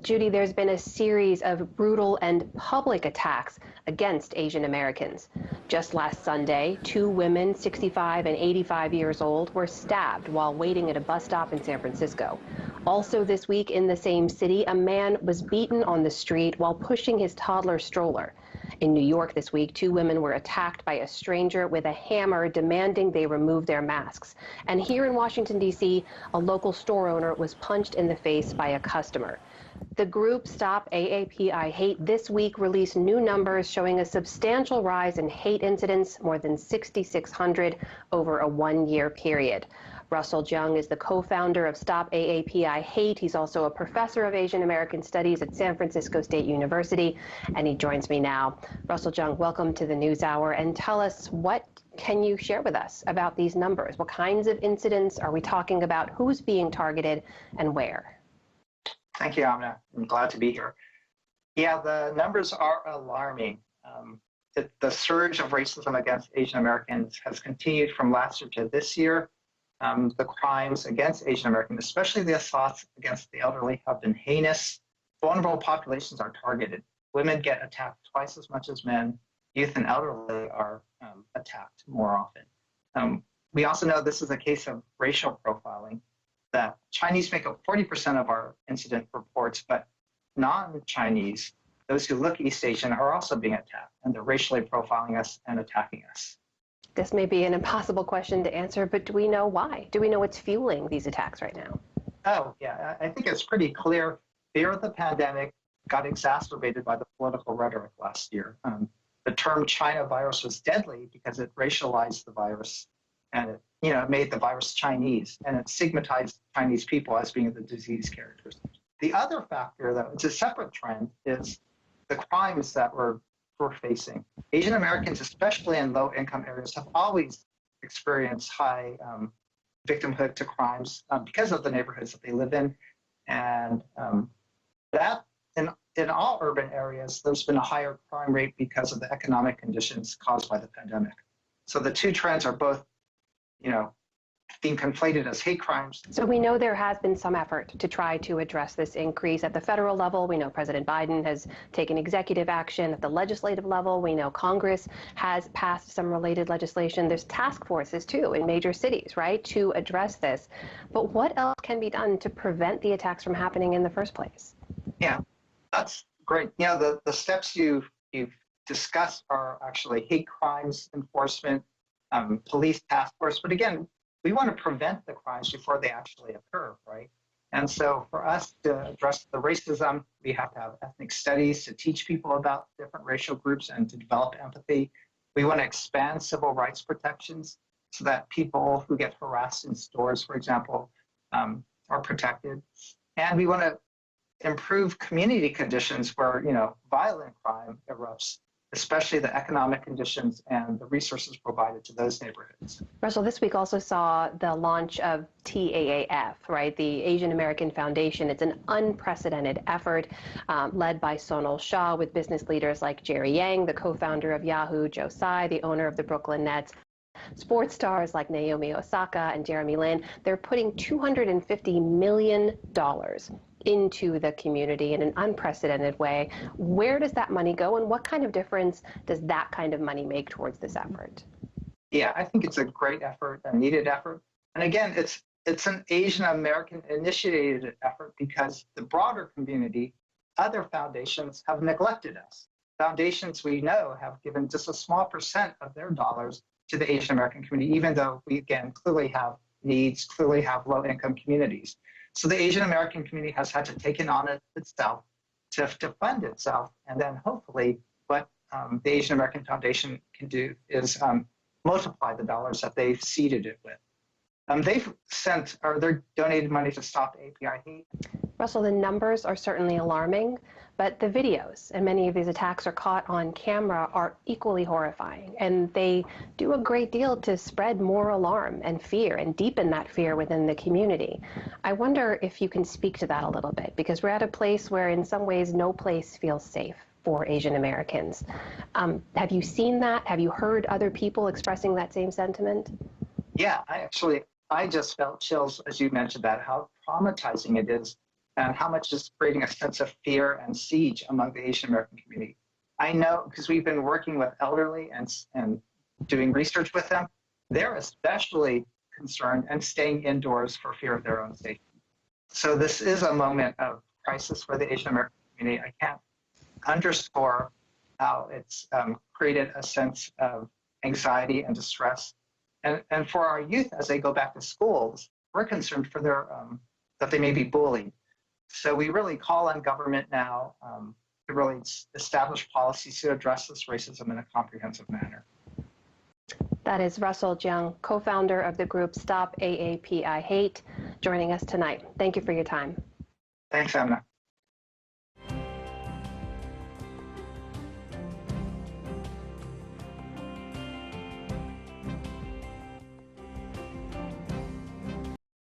Judy, there's been a series of brutal and public attacks against Asian Americans. Just last Sunday, two women, 65 and 85 years old, were stabbed while waiting at a bus stop in San Francisco. Also this week in the same city, a man was beaten on the street while pushing his toddler stroller. In New York this week, two women were attacked by a stranger with a hammer demanding they remove their masks. And here in Washington, D.C., a local store owner was punched in the face by a customer. The group Stop AAPI Hate this week released new numbers showing a substantial rise in hate incidents, more than 6,600 over a one-year period. Russell Jeung is the co-founder of Stop AAPI Hate. He's also a professor of Asian American Studies at San Francisco State University, and he joins me now. Russell Jeung, welcome to the NewsHour, and tell us, what can you share with us about these numbers? What kinds of incidents are we talking about? Who's being targeted and where? Thank you, Amna. I'm glad to be here. Yeah, the numbers are alarming. The surge of racism against Asian Americans has continued from last year to this year. The crimes against Asian Americans, especially the assaults against the elderly, have been heinous. Vulnerable populations are targeted. Women get attacked twice as much as men. Youth and elderly are attacked more often. We also know this is a case of racial profiling, that Chinese make up 40% of our incident reports, but non-Chinese, those who look East Asian, are also being attacked, and they're racially profiling us and attacking us. This may be an impossible question to answer, but do we know why? Do we know what's fueling these attacks right now? Oh, yeah, I think it's pretty clear. Fear of the pandemic got exacerbated by the political rhetoric last year. The term China virus was deadly because it racialized the virus, and it made the virus Chinese, and it stigmatized Chinese people as being the disease carriers. The other factor, though, it's a separate trend, is the crimes that we're facing. Asian Americans, especially in low-income areas, have always experienced high victimhood to crimes because of the neighborhoods that they live in, and that in all urban areas, there's been a higher crime rate because of the economic conditions caused by the pandemic. So the two trends are both, being conflated as hate crimes. So we know there has been some effort to try to address this increase at the federal level. We know President Biden has taken executive action at the legislative level. We know Congress has passed some related legislation. There's task forces, too, in major cities, right, to address this. But what else can be done to prevent the attacks from happening in the first place? Yeah, that's great. The steps you've discussed are actually hate crimes enforcement, police task force. But again, we want to prevent the crimes before they actually occur, right? And so for us to address the racism, we have to have ethnic studies to teach people about different racial groups and to develop empathy. We want to expand civil rights protections so that people who get harassed in stores, for example, are protected. And we want to improve community conditions where, violent crime erupts, especially the economic conditions and the resources provided to those neighborhoods. Russell, this week also saw the launch of TAAF, right, the Asian American Foundation. It's an unprecedented effort led by Sonal Shah with business leaders like Jerry Yang, the co-founder of Yahoo, Joe Tsai, the owner of the Brooklyn Nets, sports stars like Naomi Osaka and Jeremy Lin. They're putting $250 million into the community in an unprecedented way. Where does that money go, and what kind of difference does that kind of money make towards this effort? Yeah, I think it's a great effort, a needed effort. And again, it's an Asian American initiated effort because the broader community, other foundations have neglected us. Foundations we know have given just a small % of their dollars to the Asian American community, even though we, again, clearly have needs, clearly have low-income communities. So the Asian American community has had to take it on itself to fund itself. And then hopefully what the Asian American Foundation can do is multiply the dollars that they've seeded it with. They're donated money to Stop AAPI Hate. Russell, the numbers are certainly alarming, but the videos, and many of these attacks are caught on camera, are equally horrifying. And they do a great deal to spread more alarm and fear and deepen that fear within the community. I wonder if you can speak to that a little bit, because we're at a place where in some ways no place feels safe for Asian Americans. Have you seen that? Have you heard other people expressing that same sentiment? Yeah, I just felt chills as you mentioned that, how traumatizing it is and how much is creating a sense of fear and siege among the Asian American community. I know because we've been working with elderly and doing research with them, they're especially concerned and staying indoors for fear of their own safety. So this is a moment of crisis for the Asian American community. I can't underscore how it's created a sense of anxiety and distress. And for our youth, as they go back to schools, we're concerned for their that they may be bullied. So we really call on government now to really establish policies to address this racism in a comprehensive manner. That is Russell Jiang, co-founder of the group Stop AAPI Hate, joining us tonight. Thank you for your time. Thanks, Emma.